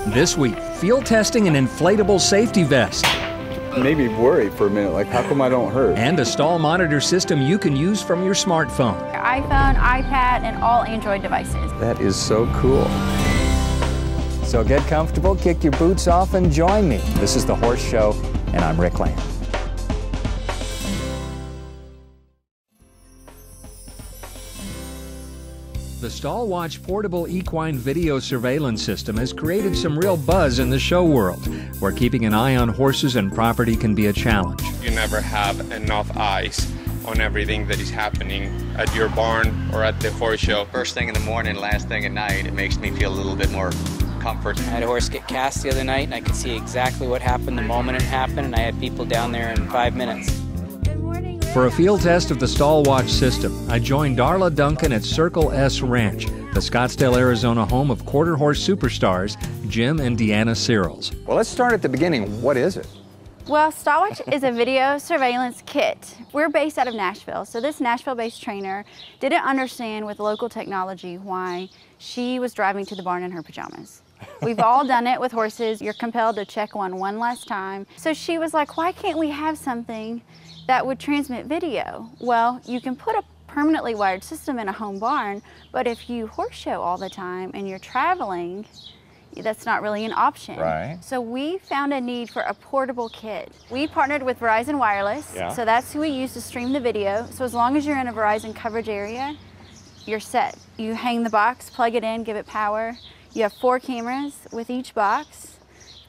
This week, field testing an inflatable safety vest. Made me worry for a minute, like how come I don't hurt? And a stall monitor system you can use from your smartphone. Your iPhone, iPad, and all Android devices. That is so cool. So get comfortable, kick your boots off, and join me. This is The Horse Show, and I'm Rick Lamb. The Stallwatch portable equine video surveillance system has created some real buzz in the show world, where keeping an eye on horses and property can be a challenge. You never have enough eyes on everything that is happening at your barn or at the horse show. First thing in the morning, last thing at night, it makes me feel a little bit more comfort. I had a horse get cast the other night, and I could see exactly what happened the moment it happened, and I had people down there in 5 minutes. For a field test of the Stallwatch system, I joined Darla Duncan at Circle S Ranch, the Scottsdale, Arizona home of quarter horse superstars Jim and Deanna Searles. Well, let's start at the beginning. What is it? Well, Stallwatch is a video surveillance kit. We're based out of Nashville, so this Nashville-based trainer didn't understand with local technology why she was driving to the barn in her pajamas. We've all done it with horses. You're compelled to check one last time. So she was like, why can't we have something that would transmit video? Well, you can put a permanently wired system in a home barn, but if you horse show all the time and you're traveling, that's not really an option. Right. So we found a need for a portable kit. We partnered with Verizon Wireless, so that's who we use to stream the video. So as long as you're in a Verizon coverage area, you're set. You hang the box, plug it in, give it power. You have 4 cameras with each box.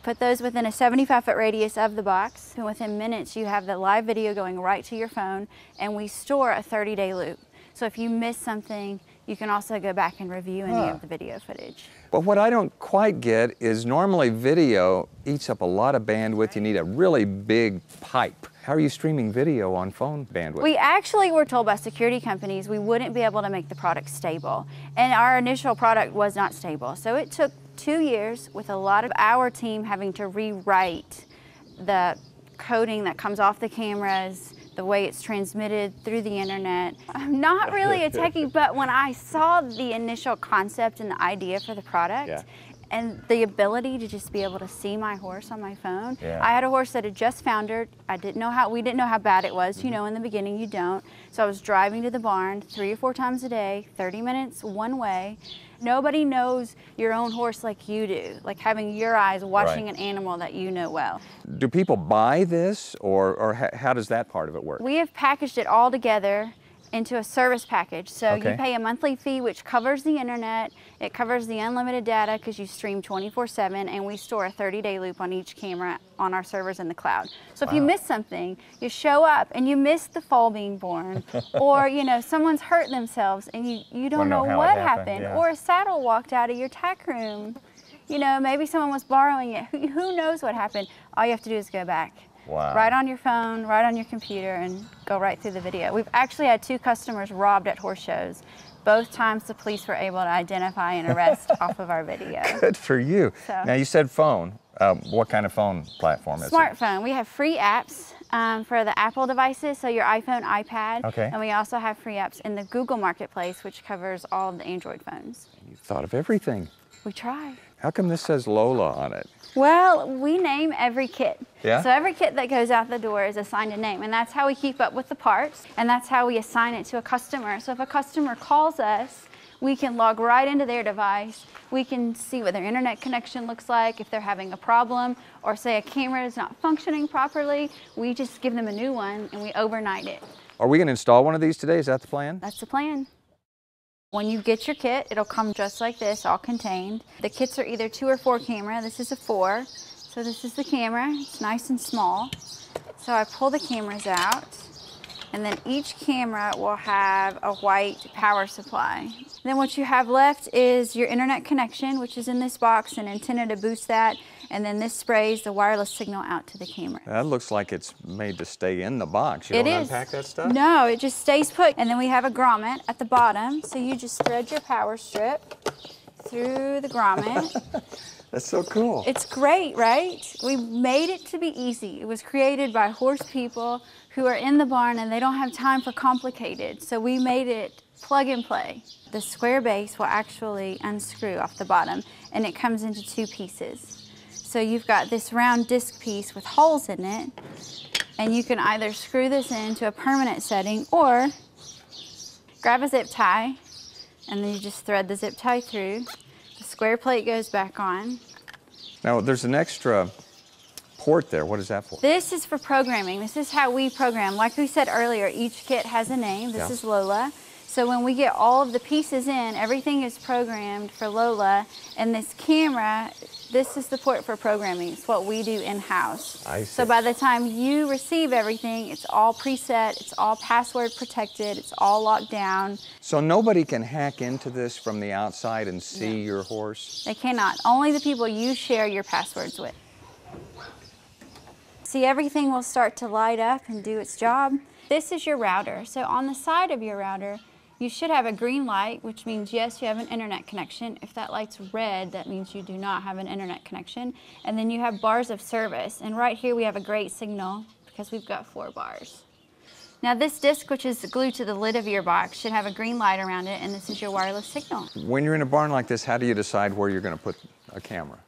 Put those within a 75-foot radius of the box, and within minutes you have the live video going right to your phone, and we store a 30-day loop. So if you miss something, you can also go back and review any of the video footage. But what I don't quite get is normally video eats up a lot of bandwidth. You need a really big pipe. How are you streaming video on phone bandwidth? We actually were told by security companies we wouldn't be able to make the product stable. And our initial product was not stable. So it took 2 years with a lot of our team having to rewrite the coding that comes off the cameras, the way it's transmitted through the internet. I'm not really a techie, but when I saw the initial concept and the idea for the product, and the ability to just be able to see my horse on my phone. I had a horse that had just foundered. We didn't know how bad it was. You know, in the beginning you don't. So I was driving to the barn 3 or 4 times a day, 30 minutes one way. Nobody knows your own horse like you do, like having your eyes watching an animal that you know well. Do people buy this, or how does that part of it work? We have packaged it all together into a service package. So you pay a monthly fee which covers the internet, it covers the unlimited data because you stream 24/7, and we store a 30-day loop on each camera on our servers in the cloud. So if you miss something, you show up and you miss the foal being born, or you know, someone's hurt themselves and you don't know what happened, or a saddle walked out of your tack room. You know, maybe someone was borrowing it. Who knows what happened? All you have to do is go back. Right on your phone, right on your computer, and go right through the video. We've actually had 2 customers robbed at horse shows. Both times the police were able to identify and arrest off of our video. Good for you. So, now you said phone. What kind of phone platform is it? Smartphone. We have free apps for the Apple devices, so your iPhone, iPad. And we also have free apps in the Google Marketplace, which covers all of the Android phones. You've thought of everything. We try. How come this says Lola on it? Well, we name every kit. Yeah? So every kit that goes out the door is assigned a name, and that's how we keep up with the parts, and that's how we assign it to a customer. So if a customer calls us, we can log right into their device. We can see what their internet connection looks like, if they're having a problem, or say a camera is not functioning properly, we just give them a new one and we overnight it. Are we going to install one of these today? Is that the plan? That's the plan. When you get your kit, it'll come just like this, all contained. The kits are either 2 or 4 camera. This is a 4. So this is the camera. It's nice and small. So I pull the cameras out, and then each camera will have a white power supply. Then what you have left is your internet connection, which is in this box, an antenna to boost that, and then this sprays the wireless signal out to the camera. That looks like it's made to stay in the box. You don't unpack that stuff? No, it just stays put. And then we have a grommet at the bottom, so you just thread your power strip through the grommet. That's so cool. It's great, right? We made it to be easy. It was created by horse people who are in the barn and they don't have time for complicated. So we made it plug and play. The square base will actually unscrew off the bottom, and it comes into two pieces. So you've got this round disc piece with holes in it, and you can either screw this into a permanent setting or grab a zip tie, and then you just thread the zip tie through. The square plate goes back on. Now, there's an extra port there. What is that for? This is for programming. This is how we program. Like we said earlier, each kit has a name. This is Lola. So when we get all of the pieces in, everything is programmed for Lola. And this camera, this is the port for programming. It's what we do in-house. I see. So by the time you receive everything, it's all preset, it's all password protected, it's all locked down. So nobody can hack into this from the outside and see your horse? They cannot. Only the people you share your passwords with. See, everything will start to light up and do its job. This is your router. So on the side of your router, you should have a green light, which means yes, you have an internet connection. If that light's red, that means you do not have an internet connection. And then you have bars of service. And right here we have a great signal because we've got 4 bars. Now this disc, which is glued to the lid of your box, should have a green light around it, and this is your wireless signal. When you're in a barn like this, how do you decide where you're going to put a camera?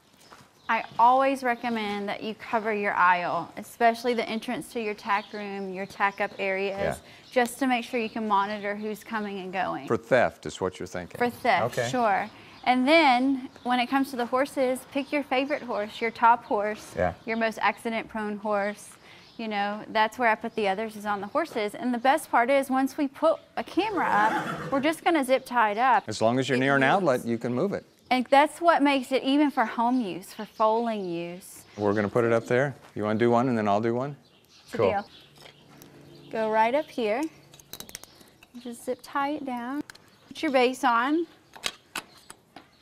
I always recommend that you cover your aisle, especially the entrance to your tack room, your tack up areas, just to make sure you can monitor who's coming and going. For theft is what you're thinking? For theft, okay. Sure. And then when it comes to the horses, pick your favorite horse, your top horse, your most accident-prone horse. You know, that's where I put the others, is on the horses. And the best part is once we put a camera up, we're just going to zip tie it up. As long as you're near an outlet, you can move it. And that's what makes it even for home use, for foaling use. We're going to put it up there. You want to do one and then I'll do one? It's a deal. Go right up here. Just zip tie it down. Put your base on.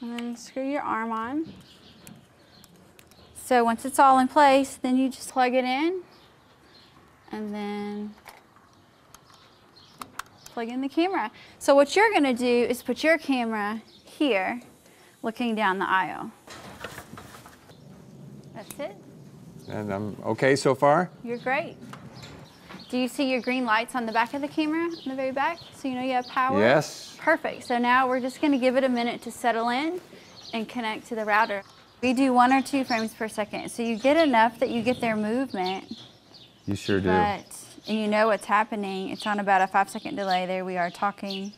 And then screw your arm on. So once it's all in place, then you just plug it in. And then plug in the camera. So what you're going to do is put your camera here, looking down the aisle. That's it. And I'm okay so far? You're great. Do you see your green lights on the back of the camera, in the very back? So you know you have power? Yes. Perfect. So now we're just going to give it a minute to settle in and connect to the router. We do 1 or 2 frames per second. So you get enough that you get their movement. You sure do. And you know what's happening. It's on about a 5-second delay. There we are talking.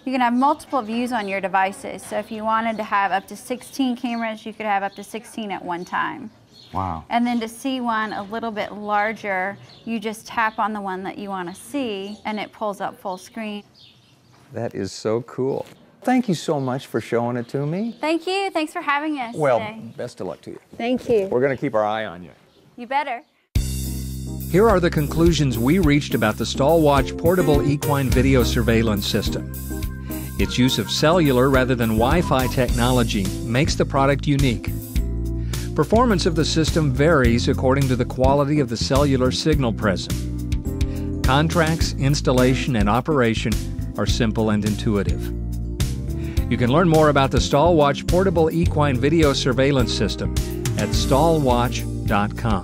You can have multiple views on your devices. So if you wanted to have up to 16 cameras, you could have up to 16 at one time. Wow. And then to see one a little bit larger, you just tap on the one that you want to see and it pulls up full screen. That is so cool. Thank you so much for showing it to me. Thank you. Thanks for having us Well, today. best of luck to you. Thank you. We're going to keep our eye on you. You better. Here are the conclusions we reached about the Stallwatch portable equine video surveillance system. Its use of cellular rather than Wi-Fi technology makes the product unique. Performance of the system varies according to the quality of the cellular signal present. Contracts, installation, and operation are simple and intuitive. You can learn more about the Stallwatch portable equine video surveillance system at stallwatch.com.